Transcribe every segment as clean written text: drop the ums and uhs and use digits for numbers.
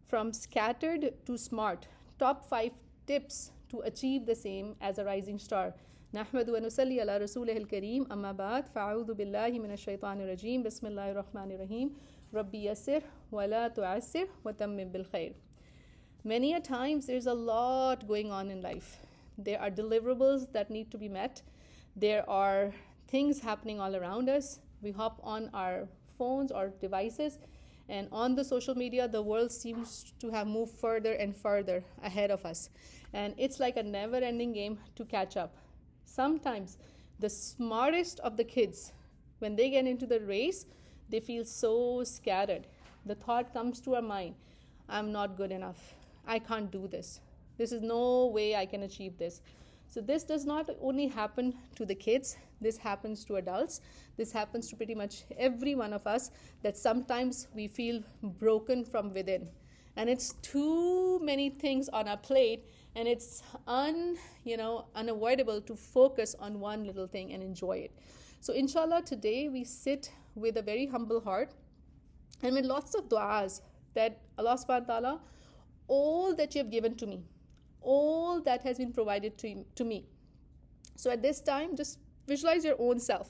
From scattered to smart, top 5 tips to achieve the same as a rising star. نحمد ونصلي على رسوله الكريم أما بعد فأعوذ بالله من الشيطان الرجيم بسم الله الرحمن الرحيم ربي يسر ولا تعسر وتمم بالخير. Many a times there's a lot going on in life. There are deliverables that need to be met. There are things happening all around us. We hop on our phones or devices, and on the social media, the world seems to have moved further and further ahead of us. And it's like a never-ending game to catch up. Sometimes the smartest of the kids, when they get into the race, they feel so scattered. The thought comes to our mind, I'm not good enough. I can't do this. This is no way I can achieve this. So this does not only happen to the kids, this happens to adults. This happens to pretty much every one of us, that sometimes we feel broken from within. And it's too many things on our plate, and it's unavoidable to focus on one little thing and enjoy it. So inshallah, today we sit with a very humble heart and with lots of du'as that Allah subhanahu wa ta'ala, all that you have given to me, all that has been provided to me. So at this time, just visualize your own self.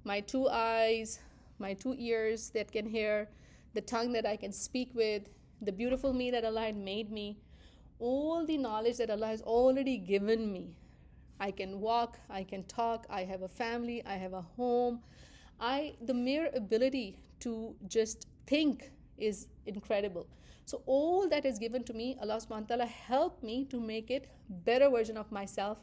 My 2 eyes, my 2 ears that can hear, the tongue that I can speak with, the beautiful me that Allah had made me, all the knowledge that Allah has already given me. I can walk, I can talk, I have a family, I have a home. The mere ability to just think is incredible. So all that is given to me, Allah subhanahu wa ta'ala helped me to make it better version of myself,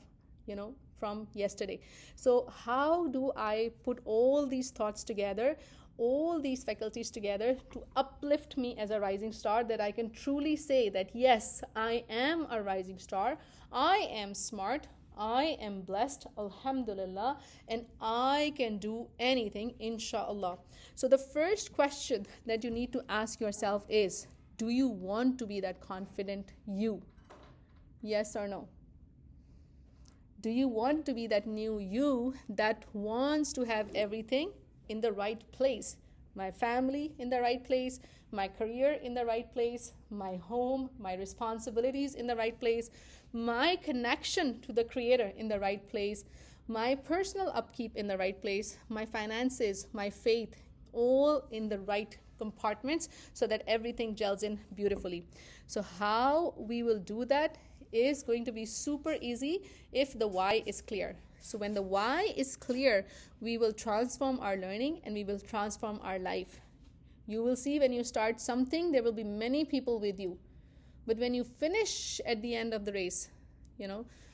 from yesterday. So how do I put all these thoughts together, all these faculties together to uplift me as a rising star, that I can truly say that yes, I am a rising star, I am smart, I am blessed, alhamdulillah, and I can do anything, inshallah. So the first question that you need to ask yourself is, do you want to be that confident you? Yes or no? Do you want to be that new you that wants to have everything in the right place? My family in the right place, my career in the right place, my home, my responsibilities in the right place, my connection to the Creator in the right place, my personal upkeep in the right place, my finances, my faith, all in the right compartments, so that everything gels in beautifully. So how we will do that is going to be super easy if the why is clear. So when the why is clear, we will transform our learning and we will transform our life. You will see when you start something, there will be many people with you. But when you finish at the end of the race,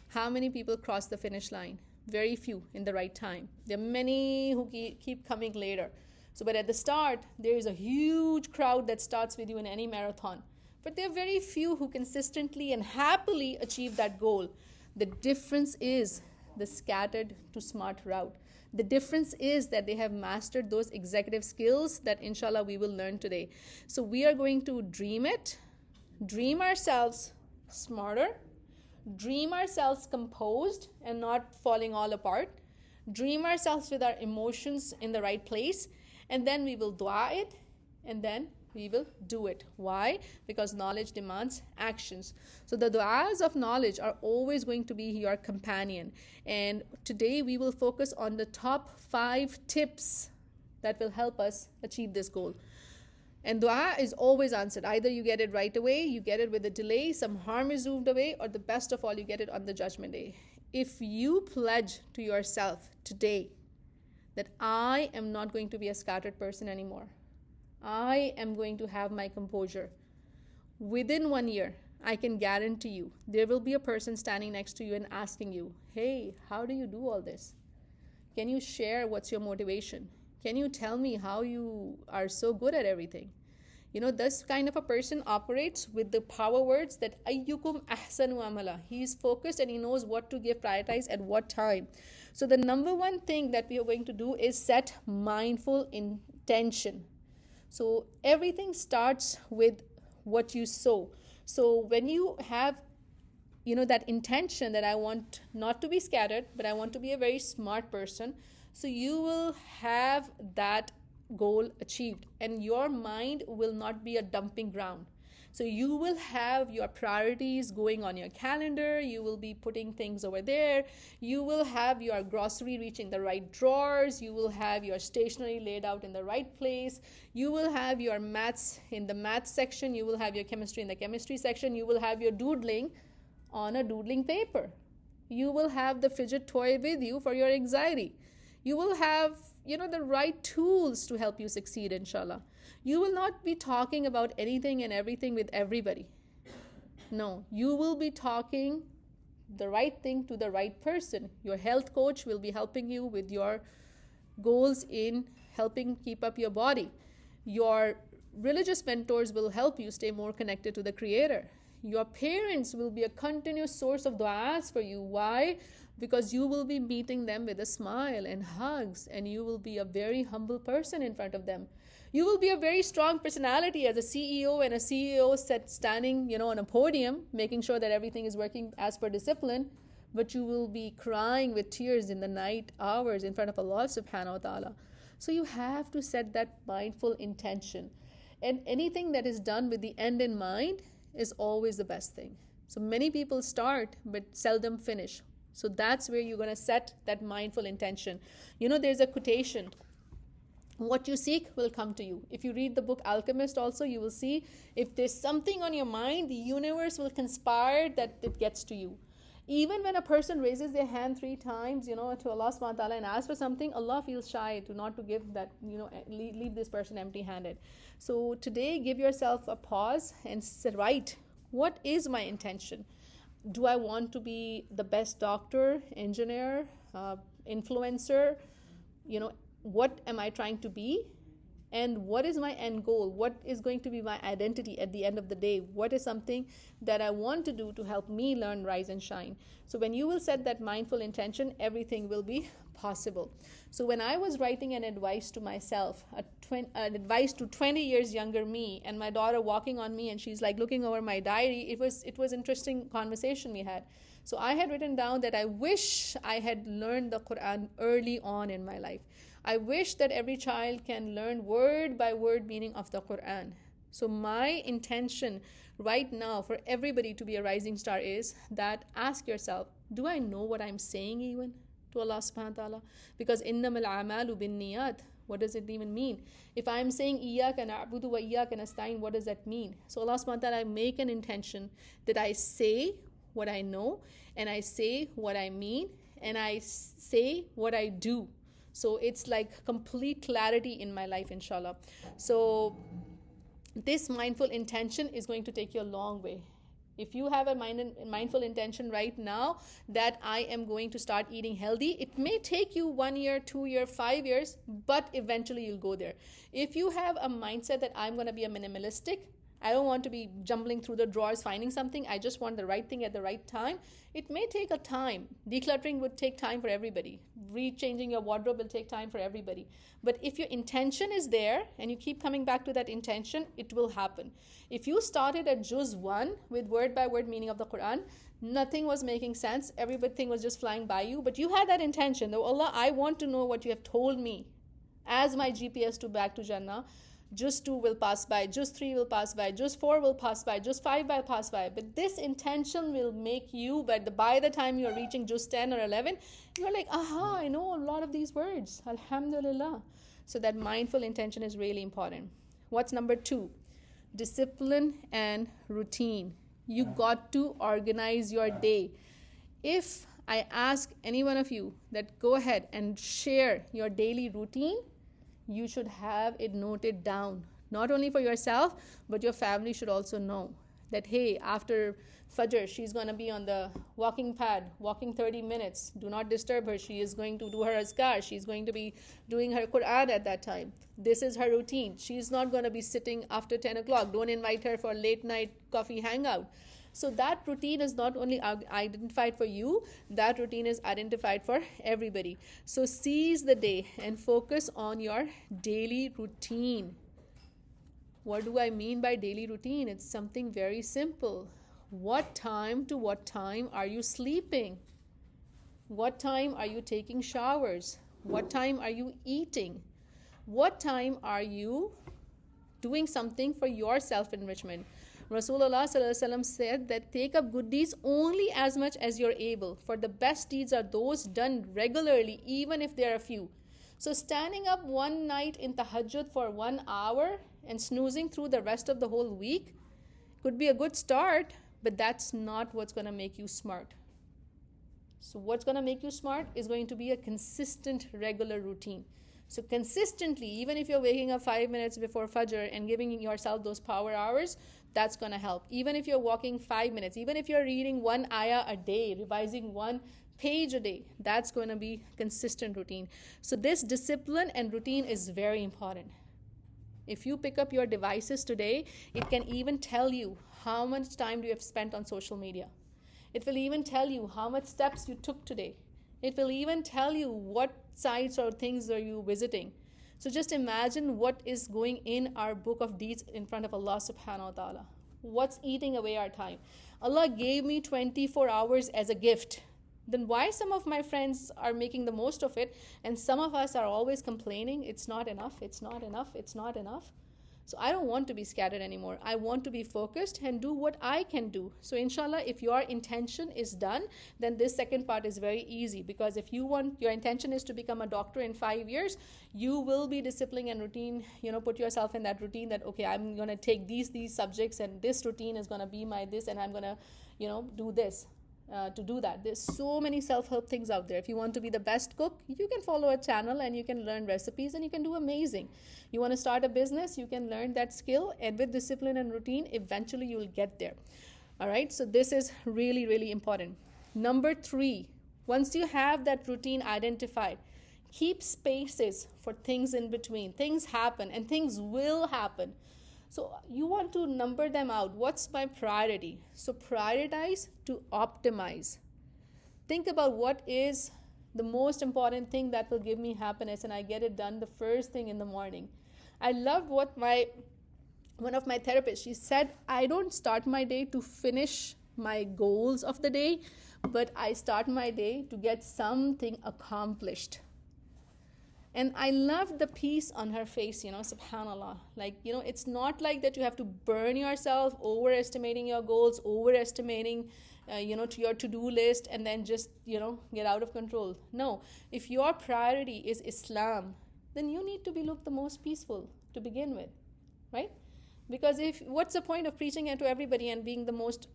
how many people cross the finish line? Very few in the right time. There are many who keep coming later. So, but at the start, there is a huge crowd that starts with you in any marathon. But there are very few who consistently and happily achieve that goal. The difference is the scattered to smart route. The difference is that they have mastered those executive skills that inshallah we will learn today. So we are going to dream ourselves smarter, dream ourselves composed and not falling all apart, dream ourselves with our emotions in the right place, and then we will dua it, and then we will do it. Why? Because knowledge demands actions. So the du'as of knowledge are always going to be your companion. And today we will focus on the top 5 tips that will help us achieve this goal. And dua is always answered. Either you get it right away, you get it with a delay, some harm is removed away, or the best of all, you get it on the judgment day. If you pledge to yourself today that I am not going to be a scattered person anymore, I am going to have my composure, within 1 year, I can guarantee you, there will be a person standing next to you and asking you, hey, how do you do all this? Can you share what's your motivation? Can you tell me how you are so good at everything? This kind of a person operates with the power words that ayyukum ahsanu amala. He is focused and he knows what to prioritize at what time. So the number one thing that we are going to do is set mindful intention. So everything starts with what you sow. So when you have, that intention that I want not to be scattered, but I want to be a very smart person, so you will have that goal achieved, and your mind will not be a dumping ground. So you will have your priorities going on your calendar. You will be putting things over there. You will have your grocery reaching the right drawers. You will have your stationery laid out in the right place. You will have your maths in the maths section. You will have your chemistry in the chemistry section. You will have your doodling on a doodling paper. You will have the fidget toy with you for your anxiety. You will have, the right tools to help you succeed, inshallah. You will not be talking about anything and everything with everybody. No, you will be talking the right thing to the right person. Your health coach will be helping you with your goals in helping keep up your body. Your religious mentors will help you stay more connected to the Creator. Your parents will be a continuous source of du'as for you. Why? Because you will be meeting them with a smile and hugs, and you will be a very humble person in front of them. You will be a very strong personality as a CEO, and a CEO standing, on a podium, making sure that everything is working as per discipline. But you will be crying with tears in the night hours in front of Allah subhanahu wa ta'ala. So you have to set that mindful intention. And anything that is done with the end in mind is always the best thing. So many people start but seldom finish. So that's where you're going to set that mindful intention. There's a quotation: what you seek will come to you. If you read the book Alchemist also, you will see if there's something on your mind, the universe will conspire that it gets to you. Even when a person raises their hand 3 times, to Allah subhanahu wa ta'ala and asks for something, Allah feels shy not to give that, leave this person empty-handed. So today, give yourself a pause and write, what is my intention? Do I want to be the best doctor, engineer, influencer? What am I trying to be? And what is my end goal? What is going to be my identity at the end of the day? What is something that I want to do to help me learn, rise, and shine? So when you will set that mindful intention, everything will be possible. So when I was writing an advice to myself, an advice to 20 years younger me, and my daughter walking on me, and she's like looking over my diary, it was interesting conversation we had. So I had written down that I wish I had learned the Quran early on in my life. I wish that every child can learn word by word meaning of the Quran. So my intention right now for everybody to be a rising star is that ask yourself, do I know what I'm saying even to Allah subhanahu wa ta'ala? Because innamal a'malu bin niyat, what does it even mean? If I'm saying iyyaka na'budu wa iyyaka nasta'in, what does that mean? So Allah subhanahu wa ta'ala, make an intention that I say what I know, and I say what I mean, and I say what I do. So it's like complete clarity in my life, inshallah. So this mindful intention is going to take you a long way. If you have a mindful intention right now that I am going to start eating healthy, it may take you 1 year, 2 years, 5 years, but eventually you'll go there. If you have a mindset that I'm going to be a minimalistic, I don't want to be jumbling through the drawers finding something, I just want the right thing at the right time, it may take a time. Decluttering would take time for everybody. Rechanging your wardrobe will take time for everybody. But if your intention is there and you keep coming back to that intention, it will happen. If you started at Juz 1 with word by word meaning of the Quran, nothing was making sense, everything was just flying by you, but you had that intention, though, Allah, I want to know what you have told me as my GPS to back to Jannah. Juz 2 will pass by, Juz 3 will pass by, Juz 4 will pass by, Juz 5 will pass by. But this intention will make you, by the time you're reaching Juz 10 or 11, you're like, aha, I know a lot of these words. Alhamdulillah. So that mindful intention is really important. What's number 2? Discipline and routine. You got to organize your day. If I ask any one of you that go ahead and share your daily routine, you should have it noted down. Not only for yourself, but your family should also know that, hey, after Fajr, she's going to be on the walking pad, walking 30 minutes. Do not disturb her. She is going to do her azkar. She's going to be doing her Quran at that time. This is her routine. She's not going to be sitting after 10 o'clock. Don't invite her for late night coffee hangout. So that routine is not only identified for you, that routine is identified for everybody. So seize the day and focus on your daily routine. What do I mean by daily routine? It's something very simple. What time to what time are you sleeping? What time are you taking showers? What time are you eating? What time are you doing something for your self-enrichment? Rasulullah sallallahu alaihi wasallam said that take up good deeds only as much as you're able, for the best deeds are those done regularly, even if there are few. So standing up one night in tahajjud for 1 hour and snoozing through the rest of the whole week could be a good start, but that's not what's going to make you smart. So what's going to make you smart is going to be a consistent, regular routine. So consistently, even if you're waking up 5 minutes before Fajr and giving yourself those power hours, that's going to help. Even if you're walking 5 minutes, even if you're reading 1 ayah a day, revising 1 page a day, that's going to be consistent routine. So this discipline and routine is very important. If you pick up your devices today, it can even tell you how much time you have spent on social media. It will even tell you how much steps you took today. It will even tell you what sites or things are you visiting. So just imagine what is going in our book of deeds in front of Allah subhanahu wa ta'ala. What's eating away our time? Allah gave me 24 hours as a gift. Then why some of my friends are making the most of it and some of us are always complaining, it's not enough, it's not enough, it's not enough. So I don't want to be scattered anymore. I want to be focused and do what I can do. So inshallah, if your intention is done, then this second part is very easy, because if you want, your intention is to become a doctor in 5 years, you will be disciplined and routine, put yourself in that routine that, okay, I'm going to take these subjects and this routine is going to be my this, and I'm going to, do this. To do that. There's so many self-help things out there. If you want to be the best cook, you can follow a channel and you can learn recipes and you can do amazing. You want to start a business, you can learn that skill, and with discipline and routine, eventually you will get there. All right, so this is really, really important. Number 3, once you have that routine identified, keep spaces for things in between. Things happen and things will happen. So you want to number them out. What's my priority? So prioritize to optimize. Think about what is the most important thing that will give me happiness, and I get it done the first thing in the morning. I loved what one of my therapists, she said, I don't start my day to finish my goals of the day, but I start my day to get something accomplished. And I loved the peace on her face, subhanAllah. It's not like that you have to burn yourself, overestimating your goals, overestimating, to your to-do list, and then just, get out of control. No, if your priority is Islam, then you need to look the most peaceful to begin with, right? Because what's the point of preaching it to everybody and being the most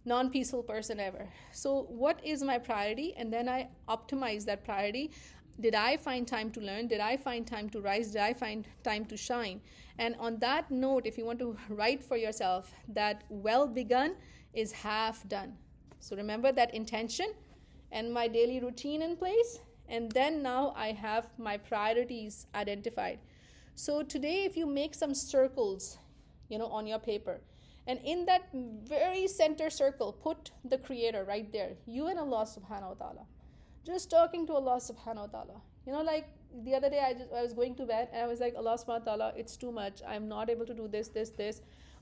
non-peaceful person ever? So what is my priority? And then I optimize that priority. Did I find time to learn? Did I find time to rise? Did I find time to shine? And on that note, if you want to write for yourself, that well begun is half done. So remember that intention and my daily routine in place. And then now I have my priorities identified. So today, if you make some circles, on your paper, and in that very center circle, put the Creator right there, you and Allah subhanahu wa ta'ala. Just talking to Allah subhanahu wa ta'ala. Like the other day I was going to bed and I was like, Allah subhanahu wa ta'ala, it's too much. I'm not able to do this.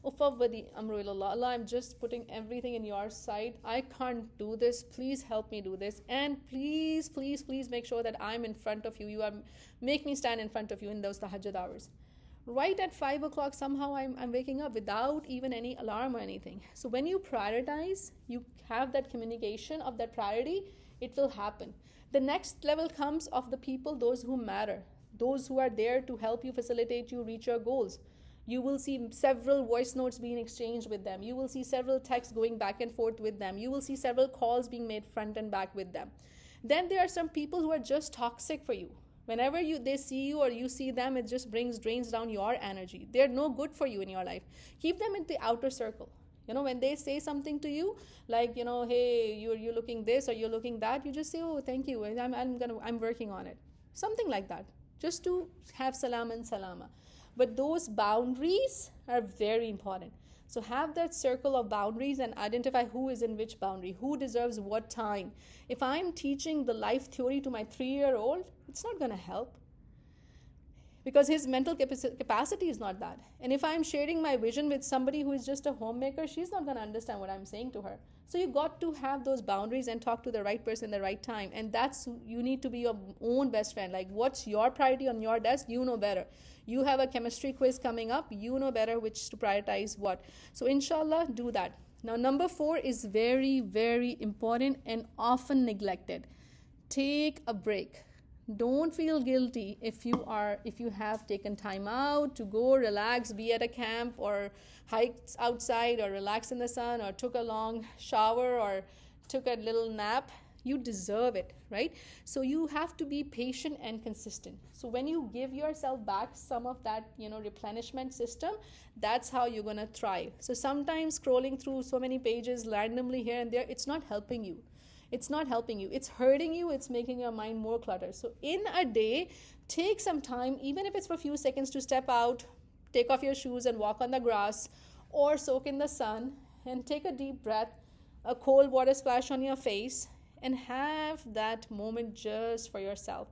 Ufawwadi amru ilallah. Allah, I'm just putting everything in your sight. I can't do this. Please help me do this. And please, please, please make sure that I'm in front of you. Make me stand in front of you in those tahajjud hours. Right at 5 o'clock, somehow I'm waking up without even any alarm or anything. So when you prioritize, you have that communication of that priority, it will happen. The next level comes of the people, those who matter, those who are there to help you, facilitate you reach your goals. You will see several voice notes being exchanged with them. You will see several texts going back and forth with them. You will see several calls being made front and back with them. Then there are some people who are just toxic for you. Whenever they see you or you see them, it just drains down your energy. They're no good for you in your life. Keep them in the outer circle. When they say something to you, like, hey, you're looking this or you're looking that, you just say, oh, thank you, I'm working on it. Something like that, just to have salam and salama. But those boundaries are very important. So have that circle of boundaries and identify who is in which boundary, who deserves what time. If I'm teaching the life theory to my 3-year-old, it's not going to help. because his mental capacity is not that. And if I'm sharing my vision with somebody who is just a homemaker, she's not going to understand what I'm saying to her. So you got to have those boundaries and talk to the right person at the right time. And that's, you need to be your own best friend. Like, what's your priority on your desk? You know better. You have a chemistry quiz coming up. You know better which to prioritize what. So inshallah, do that. Now, number 4 is very, very important and often neglected. Take a break. Don't feel guilty if you have taken time out to go relax, be at a camp or hiked outside or relax in the sun or took a long shower or took a little nap. You deserve it, right? So you have to be patient and consistent. So when you give yourself back some of that, replenishment system, that's how you're going to thrive. So sometimes scrolling through so many pages randomly here and there, it's not helping you. It's not helping you. It's hurting you. It's making your mind more cluttered. So in a day, take some time, even if it's for a few seconds, to step out, take off your shoes and walk on the grass, or soak in the sun and take a deep breath, a cold water splash on your face, and have that moment just for yourself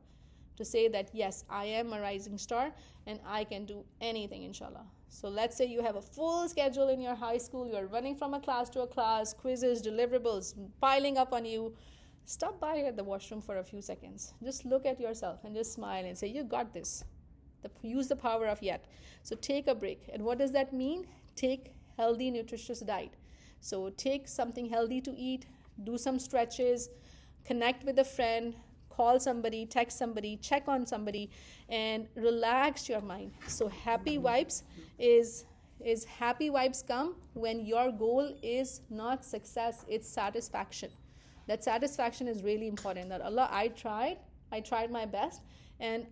to say that, yes, I am a rising star and I can do anything, inshallah. So let's say you have a full schedule in your high school, you're running from a class to a class, quizzes, deliverables piling up on you. Stop by at the washroom for a few seconds. Just look at yourself and just smile and say, you got this. Use the power of yet. So take a break. And what does that mean? Take healthy, nutritious diet. So take something healthy to eat, do some stretches, connect with a friend, call somebody, text somebody, check on somebody, and relax your mind. So happy vibes is happy vibes come when your goal is not success, it's satisfaction. That satisfaction is really important. That Allah, I tried my best, and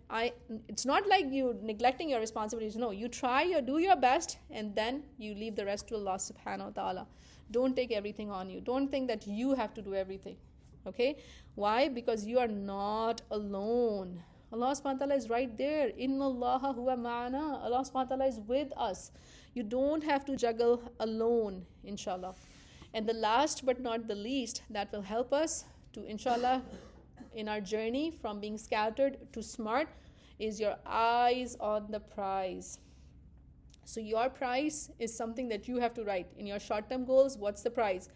it's not like you neglecting your responsibilities. No, you try, you do your best, and then you leave the rest to Allah subhanahu wa ta'ala. Don't take everything on you. Don't think that you have to do everything. Okay? Why? Because you are not alone. Allah subhanahu wa ta'ala is right there. Inna Allaha huwa ma'ana. Allah subhanahu wa ta'ala is with us. You don't have to juggle alone, inshallah. And the last but not the least, that will help us to, inshallah, in our journey from being scattered to smart, is your eyes on the prize. So your prize is something that you have to write. In your short-term goals, what's the prize?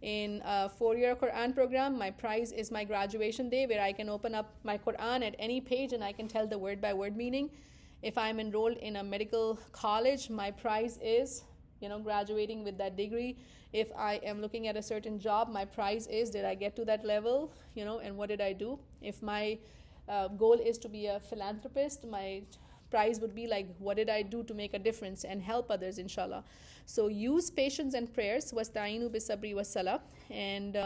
In a 4-year Quran program, my prize is my graduation day, where I can open up my Quran at any page and I can tell the word by word meaning. If I'm enrolled in a medical college, my prize is, graduating with that degree. If I am looking at a certain job, my prize is, did I get to that level, and what did I do? If my goal is to be a philanthropist, my prize would be like, what did I do to make a difference and help others, inshallah. So use patience and prayers, wasta'inu bisabri wassalah, and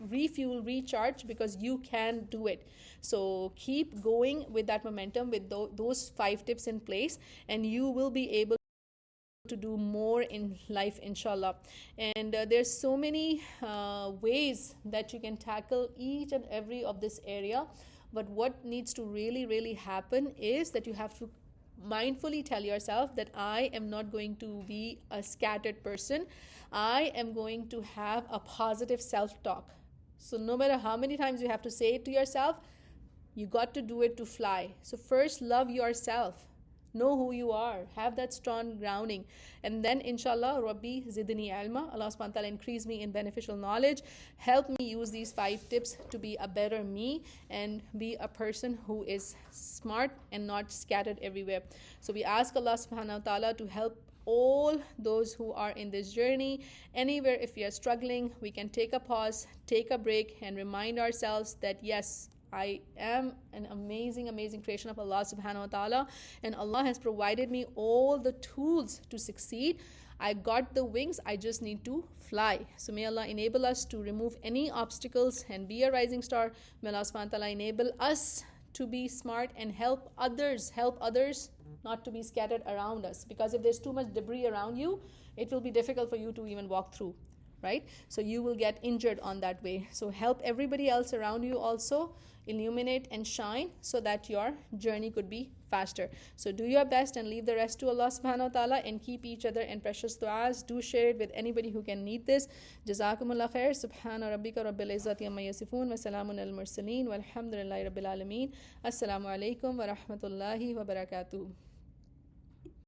refuel, recharge, because you can do it. So keep going with that momentum, with those 5 tips in place, and you will be able to do more in life, inshallah. And there's so many ways that you can tackle each and every of this area. But what needs to really, really happen is that you have to mindfully tell yourself that I am not going to be a scattered person. I am going to have a positive self-talk. So no matter how many times you have to say it to yourself, you got to do it to fly. So first, love yourself. Know who you are. Have that strong grounding. And then, inshallah, Rabbi zidni ilma. Allah subhanahu wa ta'ala, increase me in beneficial knowledge. Help me use these 5 tips to be a better me and be a person who is smart and not scattered everywhere. So we ask Allah subhanahu wa ta'ala to help all those who are in this journey. Anywhere, if we are struggling, we can take a pause, take a break, and remind ourselves that, yes, I am an amazing, amazing creation of Allah subhanahu wa ta'ala, and Allah has provided me all the tools to succeed. I got the wings, I just need to fly. So may Allah enable us to remove any obstacles and be a rising star. May Allah subhanahu wa ta'ala enable us to be smart and help others not to be scattered around us. Because if there's too much debris around you, it will be difficult for you to even walk through. right? So you will get injured on that way. So help everybody else around you also illuminate and shine so that your journey could be faster. So do your best and leave the rest to Allah subhanahu wa ta'ala, and keep each other in precious du'as. Do share it with anybody who can need this. Jazakumullah khair. Subhana rabbika rabbil izzati amma yasifun wa salamun al mursaleen walhamdulillahi rabbil alameen. Assalamu alaikum wa rahmatullahi wa barakatuh.